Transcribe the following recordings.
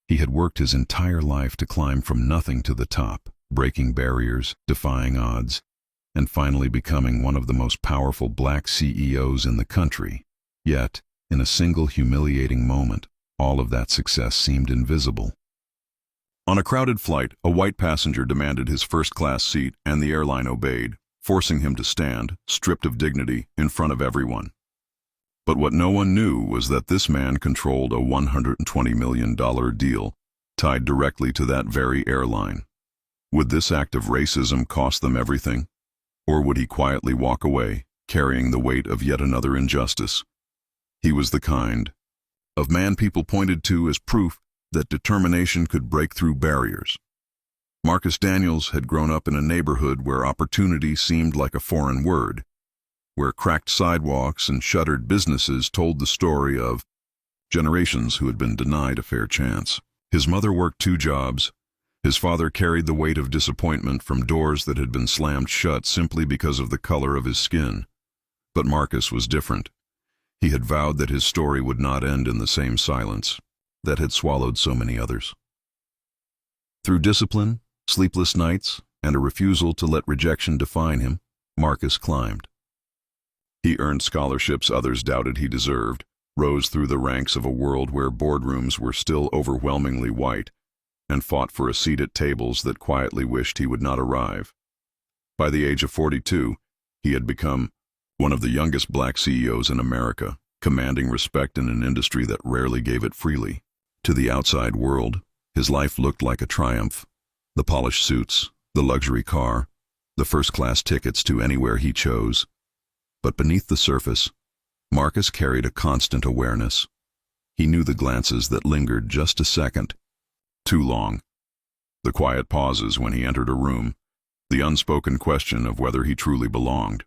He had worked his entire life to climb from nothing to the top, breaking barriers, defying odds, and finally becoming one of the most powerful black CEOs in the country. Yet, in a single humiliating moment, all of that success seemed invisible. On a crowded flight, a white passenger demanded his first-class seat, and the airline obeyed, forcing him to stand, stripped of dignity, in front of everyone. But what no one knew was that this man controlled a $120 million deal tied directly to that very airline. Would this act of racism cost them everything? Or would he quietly walk away, carrying the weight of yet another injustice? He was the kind of man people pointed to as proof that determination could break through barriers. Marcus Daniels had grown up in a neighborhood where opportunity seemed like a foreign word, where cracked sidewalks and shuttered businesses told the story of generations who had been denied a fair chance. His mother worked 2 jobs. His father carried the weight of disappointment from doors that had been slammed shut simply because of the color of his skin. But Marcus was different. He had vowed that his story would not end in the same silence that had swallowed so many others. Through discipline, sleepless nights, and a refusal to let rejection define him, Marcus climbed. He earned scholarships others doubted he deserved, rose through the ranks of a world where boardrooms were still overwhelmingly white, and fought for a seat at tables that quietly wished he would not arrive. By the age of 42, he had become one of the youngest black CEOs in America, commanding respect in an industry that rarely gave it freely. To the outside world, his life looked like a triumph. The polished suits, the luxury car, the first-class tickets to anywhere he chose. But beneath the surface, Marcus carried a constant awareness. He knew the glances that lingered just a second, too long. The quiet pauses when he entered a room, the unspoken question of whether he truly belonged.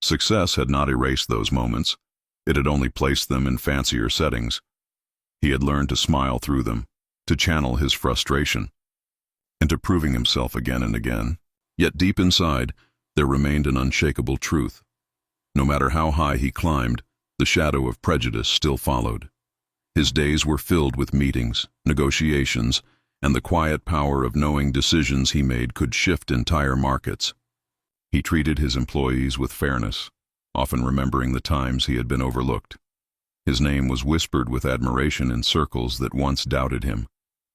Success had not erased those moments. It had only placed them in fancier settings. He had learned to smile through them, to channel his frustration, into proving himself again and again. Yet deep inside, there remained an unshakable truth. No matter how high he climbed, the shadow of prejudice still followed. His days were filled with meetings, negotiations, and the quiet power of knowing decisions he made could shift entire markets. He treated his employees with fairness, often remembering the times he had been overlooked. His name was whispered with admiration in circles that once doubted him,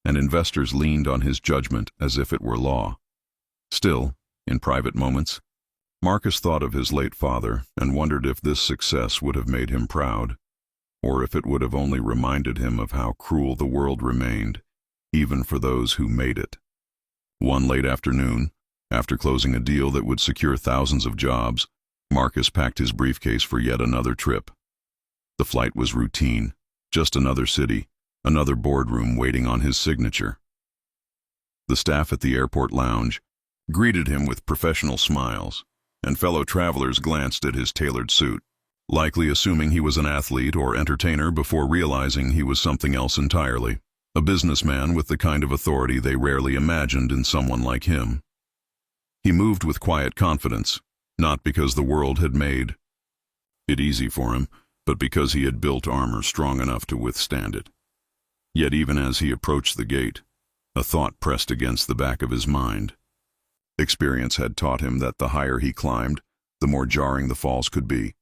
and investors leaned on his judgment as if it were law. Still, in private moments, Marcus thought of his late father and wondered if this success would have made him proud, or if it would have only reminded him of how cruel the world remained, even for those who made it. One late afternoon, after closing a deal that would secure thousands of jobs, Marcus packed his briefcase for yet another trip. The flight was routine, just another city, another boardroom waiting on his signature. The staff at the airport lounge greeted him with professional smiles, and fellow travelers glanced at his tailored suit, likely assuming he was an athlete or entertainer before realizing he was something else entirely, a businessman with the kind of authority they rarely imagined in someone like him. He moved with quiet confidence, not because the world had made it easy for him, but because he had built armor strong enough to withstand it. Yet even as he approached the gate, a thought pressed against the back of his mind. Experience had taught him that the higher he climbed, the more jarring the falls could be,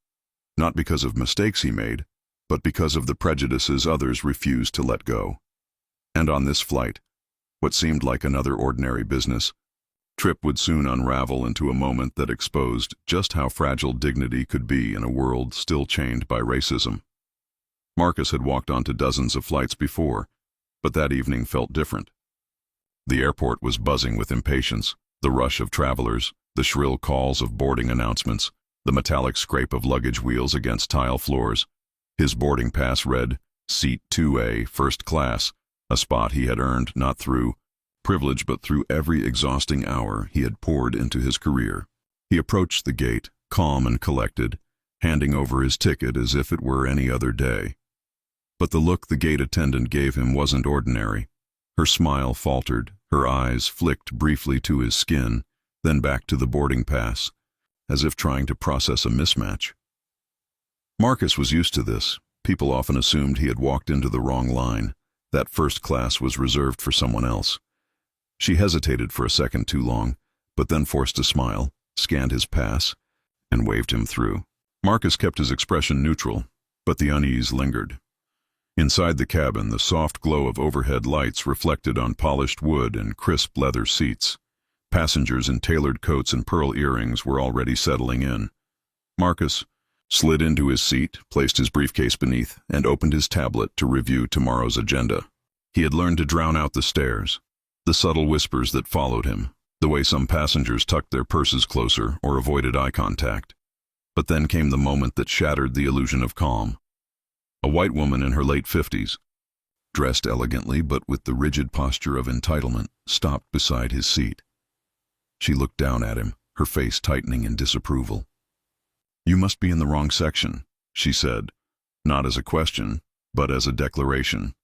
not because of mistakes he made, but because of the prejudices others refused to let go. And on this flight, what seemed like another ordinary business trip would soon unravel into a moment that exposed just how fragile dignity could be in a world still chained by racism. Marcus had walked onto dozens of flights before, but that evening felt different. The airport was buzzing with impatience, the rush of travelers, the shrill calls of boarding announcements, the metallic scrape of luggage wheels against tile floors. His boarding pass read, Seat 2A, First Class, a spot he had earned not through privilege but through every exhausting hour he had poured into his career. He approached the gate, calm and collected, handing over his ticket as if it were any other day. But the look the gate attendant gave him wasn't ordinary. Her smile faltered, her eyes flicked briefly to his skin, then back to the boarding pass, as if trying to process a mismatch. Marcus was used to this. People often assumed he had walked into the wrong line, That first class was reserved for someone else. She hesitated for a second too long, but then forced a smile, scanned his pass, and waved him through. Marcus kept his expression neutral, but the unease lingered. Inside the cabin, the soft glow of overhead lights reflected on polished wood and crisp leather seats. Passengers in tailored coats and pearl earrings were already settling in. Marcus slid into his seat, placed his briefcase beneath, and opened his tablet to review tomorrow's agenda. He had learned to drown out the stares, the subtle whispers that followed him, the way some passengers tucked their purses closer or avoided eye contact. But then came the moment that shattered the illusion of calm. A white woman in her late 50s, dressed elegantly but with the rigid posture of entitlement, stopped beside his seat. She looked down at him, her face tightening in disapproval. "You must be in the wrong section," she said, not as a question, but as a declaration.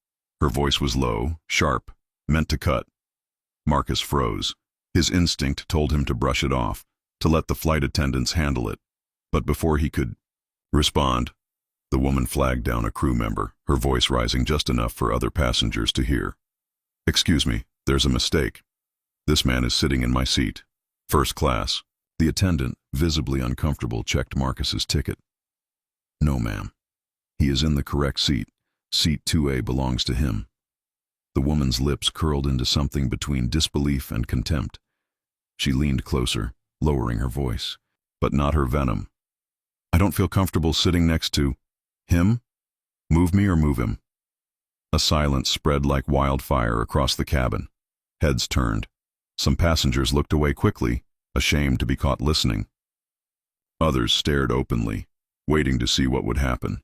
Her voice was low, sharp, meant to cut. Marcus froze. His instinct told him to brush it off, to let the flight attendants handle it. But before he could respond, the woman flagged down a crew member, her voice rising just enough for other passengers to hear. "Excuse me, there's a mistake. This man is sitting in my seat. First class." The attendant, visibly uncomfortable, checked Marcus's ticket. "No, ma'am. He is in the correct seat. Seat 2A belongs to him." The woman's lips curled into something between disbelief and contempt. She leaned closer, lowering her voice, but not her venom. "I don't feel comfortable sitting next to him. Move me or move him." A silence spread like wildfire across the cabin. Heads turned. Some passengers looked away quickly, ashamed to be caught listening. Others stared openly, waiting to see what would happen.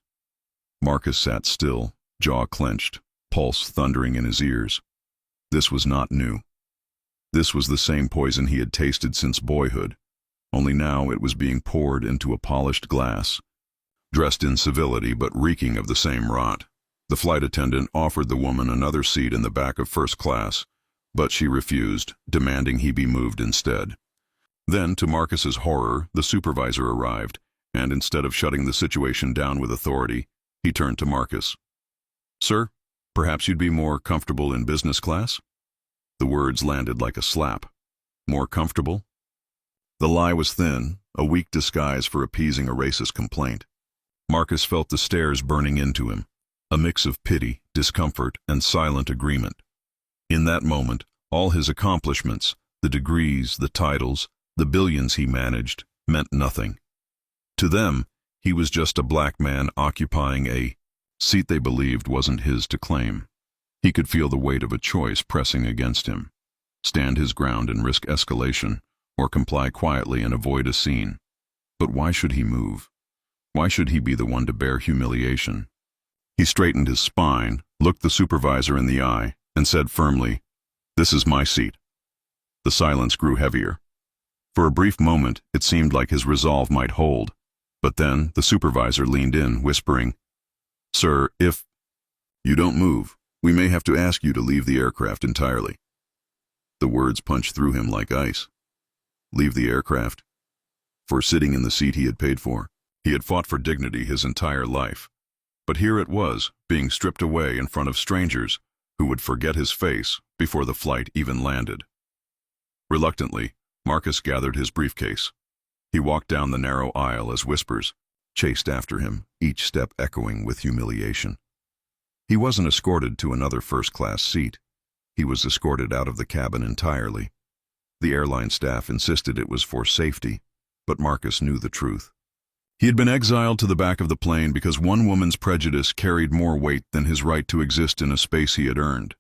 Marcus sat still, jaw clenched, pulse thundering in his ears. This was not new. This was the same poison he had tasted since boyhood, only now it was being poured into a polished glass. Dressed in civility but reeking of the same rot, the flight attendant offered the woman another seat in the back of first class, but she refused, demanding he be moved instead. Then, to Marcus's horror, the supervisor arrived, and instead of shutting the situation down with authority, he turned to Marcus. "Sir, perhaps you'd be more comfortable in business class?" The words landed like a slap. More comfortable? The lie was thin, a weak disguise for appeasing a racist complaint. Marcus felt the stares burning into him, a mix of pity, discomfort, and silent agreement. In that moment, all his accomplishments, the degrees, the titles, the billions he managed, meant nothing. To them, he was just a black man occupying a seat they believed wasn't his to claim. He could feel the weight of a choice pressing against him. Stand his ground and risk escalation, or comply quietly and avoid a scene. But why should he move? Why should he be the one to bear humiliation? He straightened his spine, looked the supervisor in the eye, and said firmly, "This is my seat." The silence grew heavier. For a brief moment, it seemed like his resolve might hold. But then, the supervisor leaned in, whispering, "Sir, if you don't move, we may have to ask you to leave the aircraft entirely." The words punched through him like ice. Leave the aircraft? For sitting in the seat he had paid for. He had fought for dignity his entire life. But here it was, being stripped away in front of strangers who would forget his face before the flight even landed. Reluctantly, Marcus gathered his briefcase. He walked down the narrow aisle as whispers chased after him, each step echoing with humiliation. He wasn't escorted to another first-class seat. He was escorted out of the cabin entirely. The airline staff insisted it was for safety, but Marcus knew the truth. He had been exiled to the back of the plane because one woman's prejudice carried more weight than his right to exist in a space he had earned.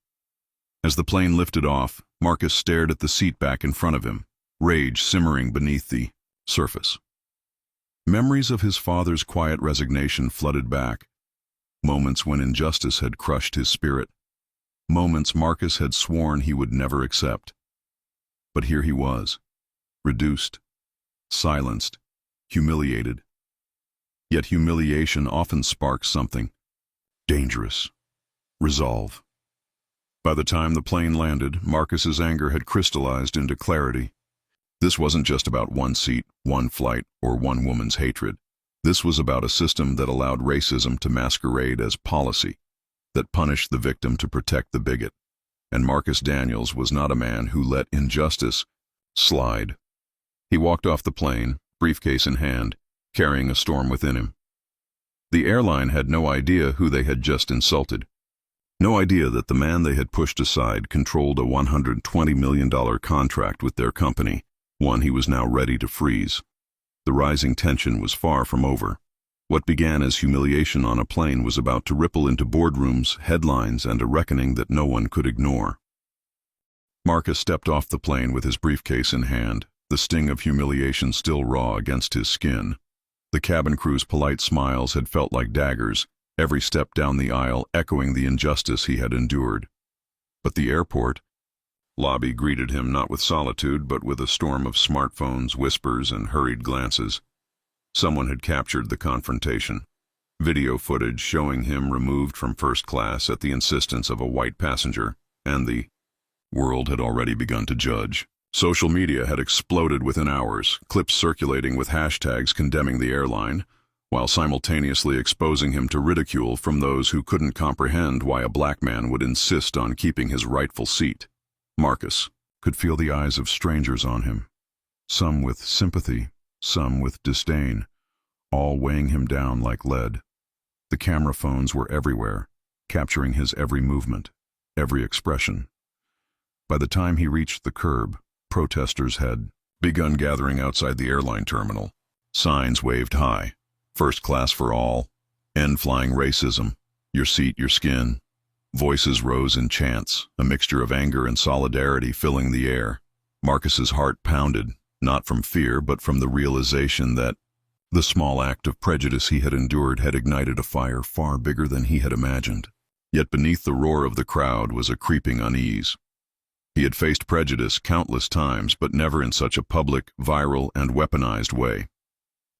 As the plane lifted off, Marcus stared at the seat back in front of him, rage simmering beneath the surface. Memories of his father's quiet resignation flooded back. Moments when injustice had crushed his spirit. Moments Marcus had sworn he would never accept. But here he was, reduced, silenced, humiliated. Yet humiliation often sparks something dangerous. Resolve. By the time the plane landed, Marcus's anger had crystallized into clarity. This wasn't just about one seat, one flight, or one woman's hatred. This was about a system that allowed racism to masquerade as policy. that punished the victim to protect the bigot. And Marcus Daniels was not a man who let injustice slide. He walked off the plane, briefcase in hand, carrying a storm within him. The airline had no idea who they had just insulted. No idea that the man they had pushed aside controlled a $120 million contract with their company, one he was now ready to freeze. The rising tension was far from over. What began as humiliation on a plane was about to ripple into boardrooms, headlines, and a reckoning that no one could ignore. Marcus stepped off the plane with his briefcase in hand, the sting of humiliation still raw against his skin. The cabin crew's polite smiles had felt like daggers, every step down the aisle echoing the injustice he had endured. But the airport lobby greeted him not with solitude but with a storm of smartphones, whispers, and hurried glances. Someone had captured the confrontation. Video footage showing him removed from first class at the insistence of a white passenger, and the world had already begun to judge. Social media had exploded within hours, clips circulating with hashtags condemning the airline, while simultaneously exposing him to ridicule from those who couldn't comprehend why a black man would insist on keeping his rightful seat. Marcus could feel the eyes of strangers on him, some with sympathy, some with disdain, all weighing him down like lead. The camera phones were everywhere, capturing his every movement, every expression. By the time he reached the curb, protesters had begun gathering outside the airline terminal. Signs waved high. First class for all. End flying racism. Your seat, your skin. Voices rose in chants, a mixture of anger and solidarity filling the air. Marcus's heart pounded, not from fear but from the realization that the small act of prejudice he had endured had ignited a fire far bigger than he had imagined. Yet beneath the roar of the crowd was a creeping unease. He had faced prejudice countless times, but never in such a public, viral, and weaponized way.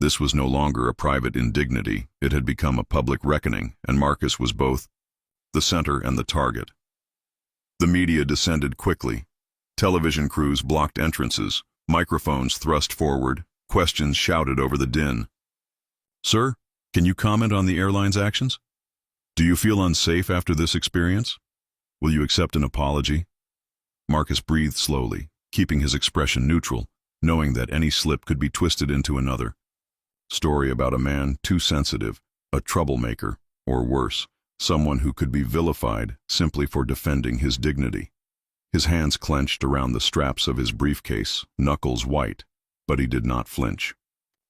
This was no longer a private indignity, it had become a public reckoning, and Marcus was both the center and the target. The media descended quickly. Television crews blocked entrances, microphones thrust forward, questions shouted over the din. "Sir, can you comment on the airline's actions? Do you feel unsafe after this experience? Will you accept an apology?" Marcus breathed slowly, keeping his expression neutral, knowing that any slip could be twisted into another story about a man too sensitive, a troublemaker, or worse, someone who could be vilified simply for defending his dignity. His hands clenched around the straps of his briefcase, knuckles white, but he did not flinch.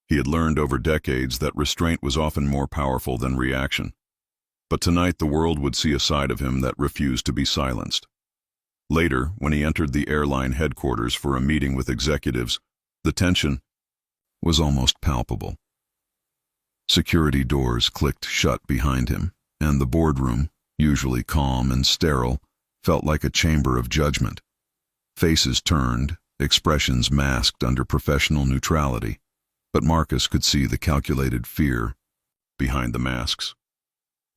He had learned over decades that restraint was often more powerful than reaction. But tonight the world would see a side of him that refused to be silenced. Later, when he entered the airline headquarters for a meeting with executives, the tension was almost palpable. Security doors clicked shut behind him, and the boardroom, usually calm and sterile, felt like a chamber of judgment. Faces turned, expressions masked under professional neutrality, but Marcus could see the calculated fear behind the masks.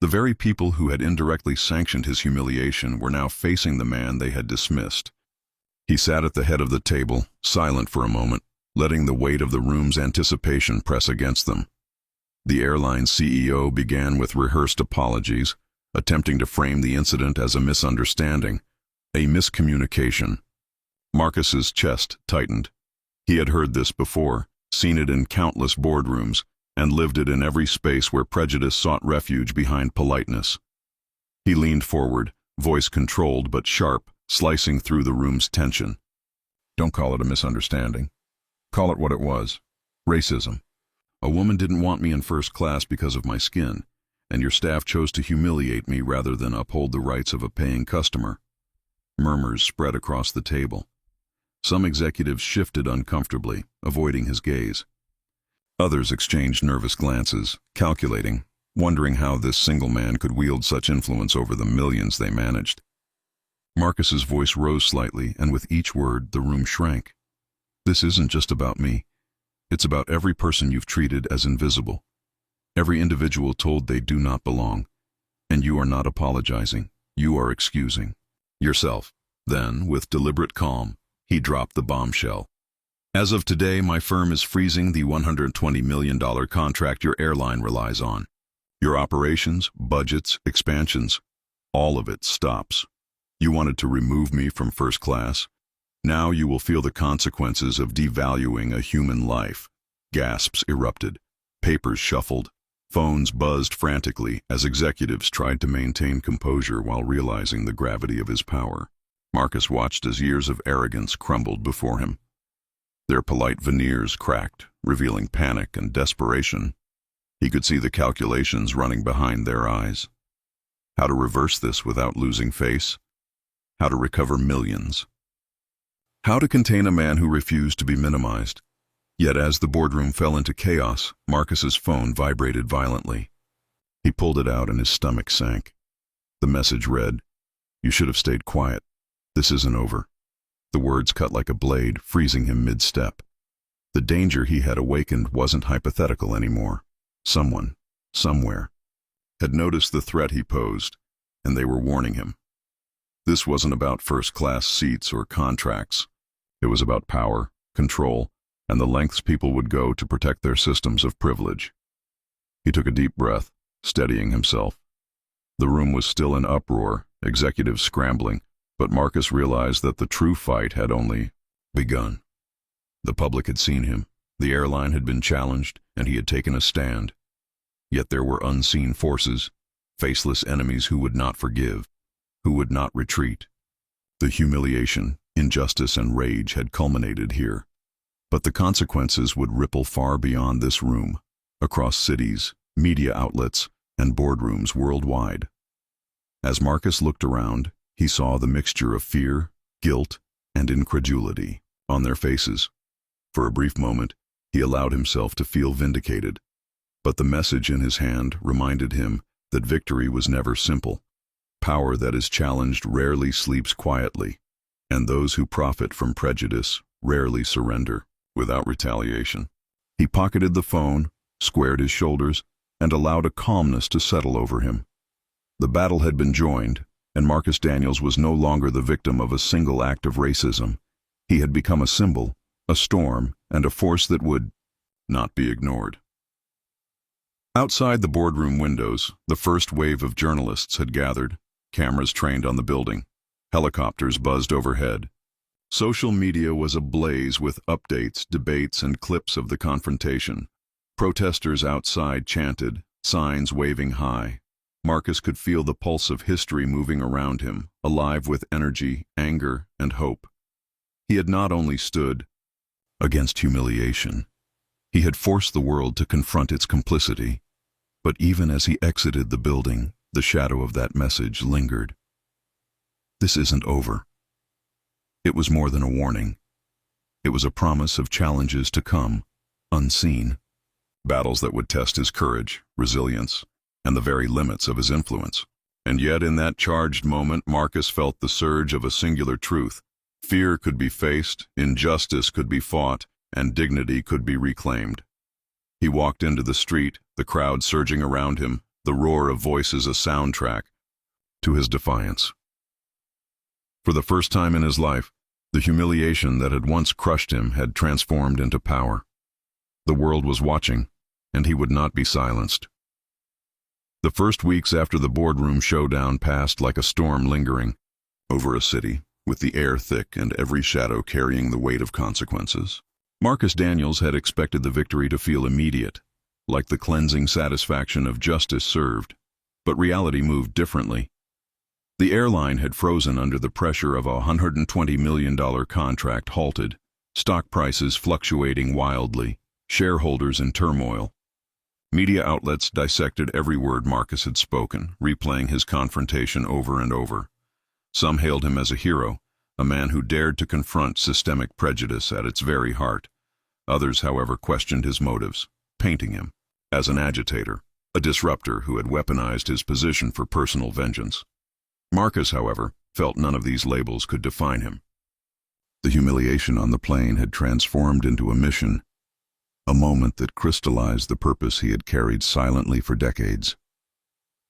The very people who had indirectly sanctioned his humiliation were now facing the man they had dismissed. He sat at the head of the table, silent for a moment, letting the weight of the room's anticipation press against them. The airline CEO began with rehearsed apologies, attempting to frame the incident as a misunderstanding, a miscommunication. Marcus's chest tightened. He had heard this before, seen it in countless boardrooms, and lived it in every space where prejudice sought refuge behind politeness. He leaned forward, voice controlled but sharp, slicing through the room's tension. "Don't call it a misunderstanding. Call it what it was. Racism. A woman didn't want me in first class because of my skin, and your staff chose to humiliate me rather than uphold the rights of a paying customer." Murmurs spread across the table. Some executives shifted uncomfortably, avoiding his gaze. Others exchanged nervous glances, calculating, wondering how this single man could wield such influence over the millions they managed. Marcus's voice rose slightly, and with each word the room shrank. "This isn't just about me. It's about every person you've treated as invisible. Every individual told they do not belong. And you are not apologizing. You are excusing yourself." Then, with deliberate calm, he dropped the bombshell. "As of today, my firm is freezing the $120 million contract your airline relies on. Your operations, budgets, expansions all of it stops. You wanted to remove me from first class. Now you will feel the consequences of devaluing a human life. Gasps erupted. Papers shuffled. Phones buzzed frantically as executives tried to maintain composure while realizing the gravity of his power. Marcus watched as years of arrogance crumbled before him. Their polite veneers cracked, revealing panic and desperation. He could see the calculations running behind their eyes. How to reverse this without losing face? How to recover millions? How to contain a man who refused to be minimized? Yet as the boardroom fell into chaos, Marcus's phone vibrated violently. He pulled it out and his stomach sank. The message read, "You should have stayed quiet. This isn't over." The words cut like a blade, freezing him mid-step. The danger he had awakened wasn't hypothetical anymore. Someone, somewhere, had noticed the threat he posed, and they were warning him. This wasn't about first-class seats or contracts. It was about power, control, and the lengths people would go to protect their systems of privilege. He took a deep breath, steadying himself. The room was still in uproar, executives scrambling, but Marcus realized that the true fight had only begun. The public had seen him, the airline had been challenged, and he had taken a stand. Yet there were unseen forces, faceless enemies who would not forgive, who would not retreat. The humiliation, injustice, and rage had culminated here. But the consequences would ripple far beyond this room, across cities, media outlets, and boardrooms worldwide. As Marcus looked around, he saw the mixture of fear, guilt, and incredulity on their faces. For a brief moment, he allowed himself to feel vindicated. But the message in his hand reminded him that victory was never simple. Power that is challenged rarely sleeps quietly, and those who profit from prejudice rarely surrender without retaliation. He pocketed the phone, squared his shoulders, and allowed a calmness to settle over him. The battle had been joined, and Marcus Daniels was no longer the victim of a single act of racism. He had become a symbol, a storm, and a force that would not be ignored. Outside the boardroom windows, the first wave of journalists had gathered, cameras trained on the building. Helicopters buzzed overhead. Social media was ablaze with updates, debates, and clips of the confrontation. Protesters outside chanted, signs waving high. Marcus could feel the pulse of history moving around him, alive with energy, anger, and hope. He had not only stood against humiliation, he had forced the world to confront its complicity. But even as he exited the building, the shadow of that message lingered. This isn't over. It was more than a warning. It was a promise of challenges to come, unseen. Battles that would test his courage, resilience, and the very limits of his influence. And yet in that charged moment, Marcus felt the surge of a singular truth. Fear could be faced, injustice could be fought, and dignity could be reclaimed. He walked into the street, the crowd surging around him, the roar of voices a soundtrack to his defiance. For the first time in his life, the humiliation that had once crushed him had transformed into power. The world was watching, and he would not be silenced. The first weeks after the boardroom showdown passed like a storm lingering over a city, with the air thick and every shadow carrying the weight of consequences. Marcus Daniels had expected the victory to feel immediate, like the cleansing satisfaction of justice served, but reality moved differently. The airline had frozen under the pressure of a $120 million contract halted, stock prices fluctuating wildly, shareholders in turmoil. Media outlets dissected every word Marcus had spoken, replaying his confrontation over and over. Some hailed him as a hero, a man who dared to confront systemic prejudice at its very heart. Others, however, questioned his motives, painting him as an agitator, a disruptor who had weaponized his position for personal vengeance. Marcus, however, felt none of these labels could define him. The humiliation on the plane had transformed into a mission, a moment that crystallized the purpose he had carried silently for decades.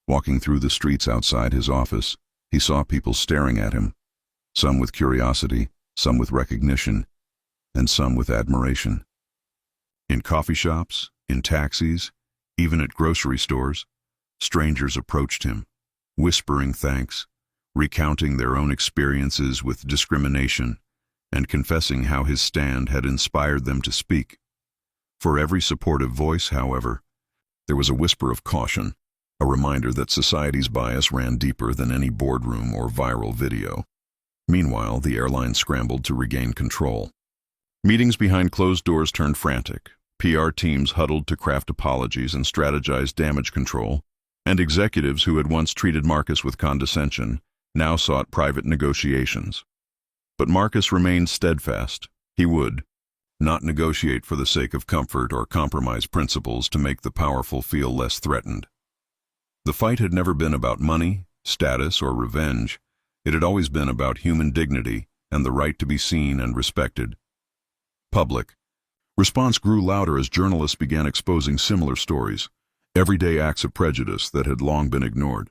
Walking through the streets outside his office, he saw people staring at him, some with curiosity, some with recognition, and some with admiration. In coffee shops, in taxis, even at grocery stores, strangers approached him, whispering thanks, recounting their own experiences with discrimination, and confessing how his stand had inspired them to speak. For every supportive voice, however, there was a whisper of caution, a reminder that society's bias ran deeper than any boardroom or viral video. Meanwhile, the airline scrambled to regain control. Meetings behind closed doors turned frantic. PR teams huddled to craft apologies and strategize damage control, and executives who had once treated Marcus with condescension now sought private negotiations. But Marcus remained steadfast. He would not negotiate for the sake of comfort or compromise principles to make the powerful feel less threatened. The fight had never been about money, status, or revenge. It had always been about human dignity and the right to be seen and respected. Public response grew louder as journalists began exposing similar stories, everyday acts of prejudice that had long been ignored.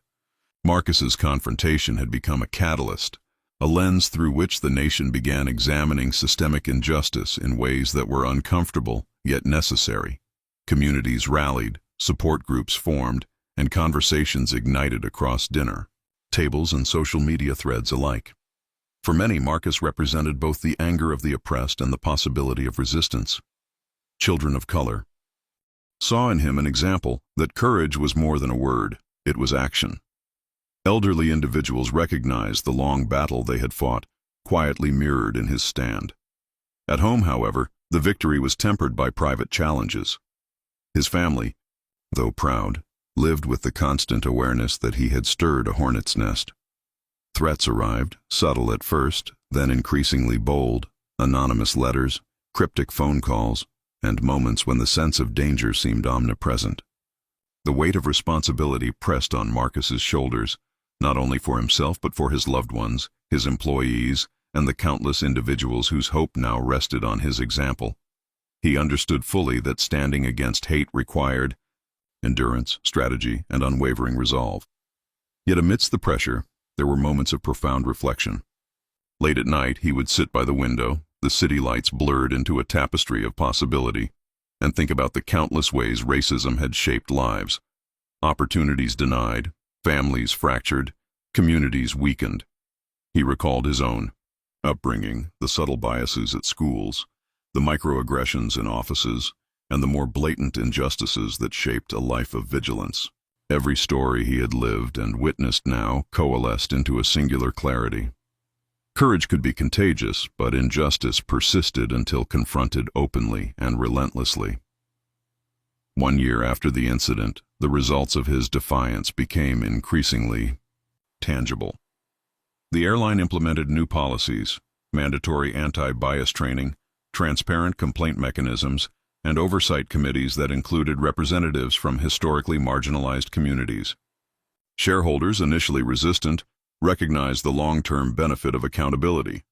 Marcus's confrontation had become a catalyst, a lens through which the nation began examining systemic injustice in ways that were uncomfortable yet necessary. Communities rallied, support groups formed, and conversations ignited across dinner tables and social media threads alike. For many, Marcus represented both the anger of the oppressed and the possibility of resistance. Children of color saw in him an example that courage was more than a word, it was action. Elderly individuals recognized the long battle they had fought, quietly mirrored in his stand. At home, however, the victory was tempered by private challenges. His family, though proud, lived with the constant awareness that he had stirred a hornet's nest. Threats arrived, subtle at first, then increasingly bold, anonymous letters, cryptic phone calls, and moments when the sense of danger seemed omnipresent. The weight of responsibility pressed on Marcus's shoulders, not only for himself but for his loved ones, his employees, and the countless individuals whose hope now rested on his example. He understood fully that standing against hate required endurance, strategy, and unwavering resolve. Yet amidst the pressure, there were moments of profound reflection. Late at night, he would sit by the window, the city lights blurred into a tapestry of possibility, and think about the countless ways racism had shaped lives. Opportunities denied, families fractured, communities weakened. He recalled his own upbringing, the subtle biases at schools, the microaggressions in offices, and the more blatant injustices that shaped a life of vigilance. Every story he had lived and witnessed now coalesced into a singular clarity. Courage could be contagious, but injustice persisted until confronted openly and relentlessly. 1 year after the incident, the results of his defiance became increasingly tangible. The airline implemented new policies, mandatory anti-bias training, transparent complaint mechanisms, and oversight committees that included representatives from historically marginalized communities. Shareholders, initially resistant, recognized the long-term benefit of accountability.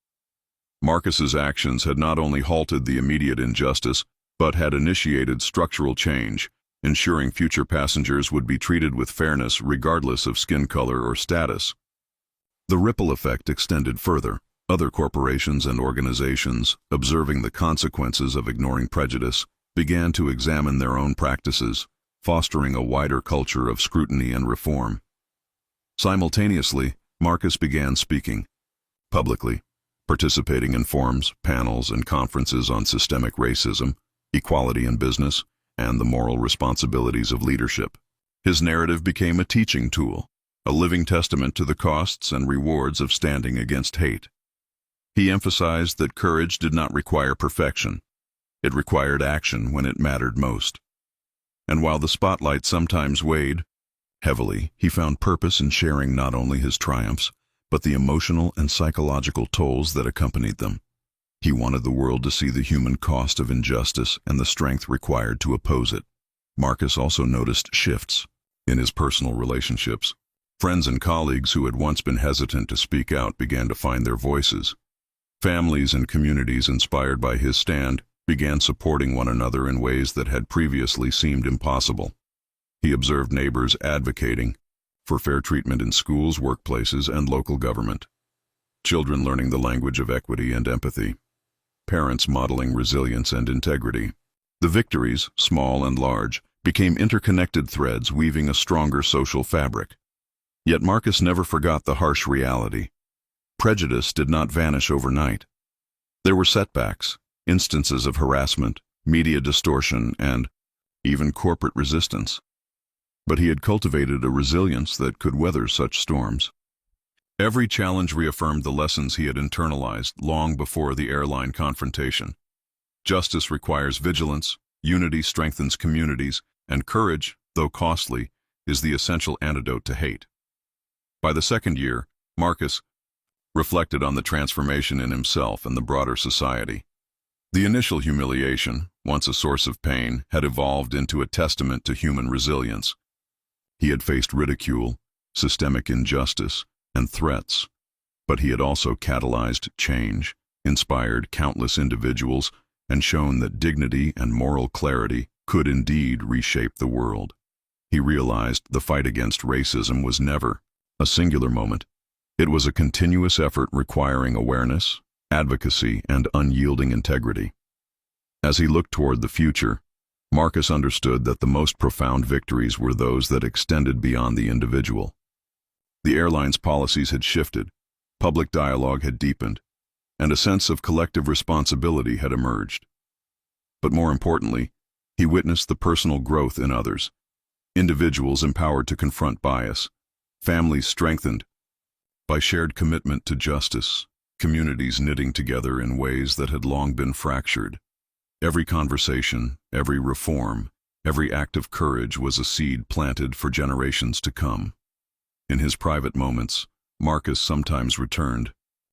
Marcus's actions had not only halted the immediate injustice, but had initiated structural change, ensuring future passengers would be treated with fairness regardless of skin color or status. The ripple effect extended further. Other corporations and organizations, observing the consequences of ignoring prejudice, began to examine their own practices, fostering a wider culture of scrutiny and reform. Simultaneously, Marcus began speaking publicly, participating in forums, panels, and conferences on systemic racism, equality in business, and the moral responsibilities of leadership. His narrative became a teaching tool, a living testament to the costs and rewards of standing against hate. He emphasized that courage did not require perfection. It required action when it mattered most. And while the spotlight sometimes weighed heavily, he found purpose in sharing not only his triumphs, but the emotional and psychological tolls that accompanied them. He wanted the world to see the human cost of injustice and the strength required to oppose it. Marcus also noticed shifts in his personal relationships. Friends and colleagues who had once been hesitant to speak out began to find their voices. Families and communities inspired by his stand began supporting one another in ways that had previously seemed impossible. He observed neighbors advocating for fair treatment in schools, workplaces, and local government. Children learning the language of equity and empathy. Parents modeling resilience and integrity. The victories, small and large, became interconnected threads weaving a stronger social fabric. Yet Marcus never forgot the harsh reality. Prejudice did not vanish overnight. There were setbacks, instances of harassment, media distortion, and even corporate resistance. But he had cultivated a resilience that could weather such storms. Every challenge reaffirmed the lessons he had internalized long before the airline confrontation. Justice requires vigilance, unity strengthens communities, and courage, though costly, is the essential antidote to hate. By the second year, Marcus reflected on the transformation in himself and the broader society. The initial humiliation, once a source of pain, had evolved into a testament to human resilience. He had faced ridicule, systemic injustice, and threats, but he had also catalyzed change, inspired countless individuals, and shown that dignity and moral clarity could indeed reshape the world. He realized the fight against racism was never a singular moment. It was a continuous effort requiring awareness, advocacy, and unyielding integrity. As he looked toward the future, Marcus understood that the most profound victories were those that extended beyond the individual. The airline's policies had shifted, public dialogue had deepened, and a sense of collective responsibility had emerged. But more importantly, he witnessed the personal growth in others, individuals empowered to confront bias, families strengthened by shared commitment to justice, communities knitting together in ways that had long been fractured. Every conversation, every reform, every act of courage was a seed planted for generations to come. In his private moments, Marcus sometimes returned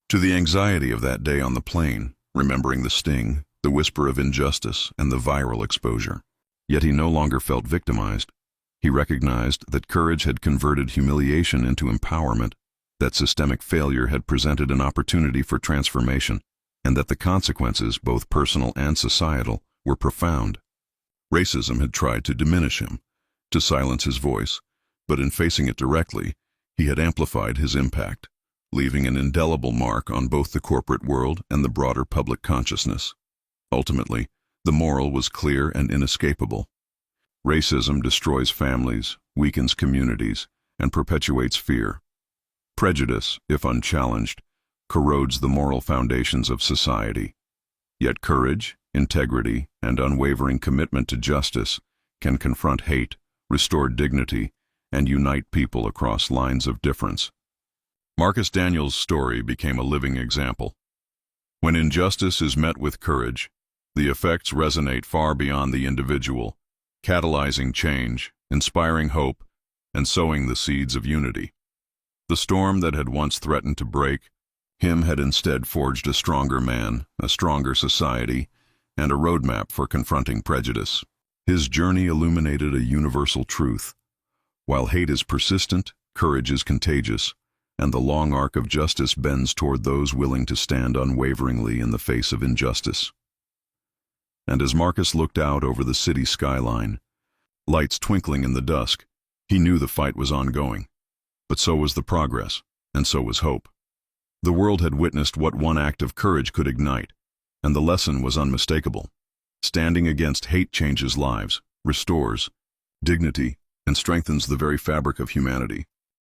to the anxiety of that day on the plane, remembering the sting, the whisper of injustice, and the viral exposure. Yet he no longer felt victimized. He recognized that courage had converted humiliation into empowerment, that systemic failure had presented an opportunity for transformation, and that the consequences, both personal and societal, were profound. Racism had tried to diminish him, to silence his voice, but in facing it directly, he had amplified his impact, leaving an indelible mark on both the corporate world and the broader public consciousness. Ultimately, the moral was clear and inescapable. Racism destroys families, weakens communities, and perpetuates fear. Prejudice, if unchallenged, corrodes the moral foundations of society. Yet courage, integrity, and unwavering commitment to justice can confront hate, restore dignity, and unite people across lines of difference. Marcus Daniels' story became a living example. When injustice is met with courage, the effects resonate far beyond the individual, catalyzing change, inspiring hope, and sowing the seeds of unity. The storm that had once threatened to break him had instead forged a stronger man, a stronger society, and a roadmap for confronting prejudice. His journey illuminated a universal truth. While hate is persistent, courage is contagious, and the long arc of justice bends toward those willing to stand unwaveringly in the face of injustice. And as Marcus looked out over the city skyline, lights twinkling in the dusk, he knew the fight was ongoing. But so was the progress, and so was hope. The world had witnessed what one act of courage could ignite, and the lesson was unmistakable. Standing against hate changes lives, restores dignity, and strengthens the very fabric of humanity.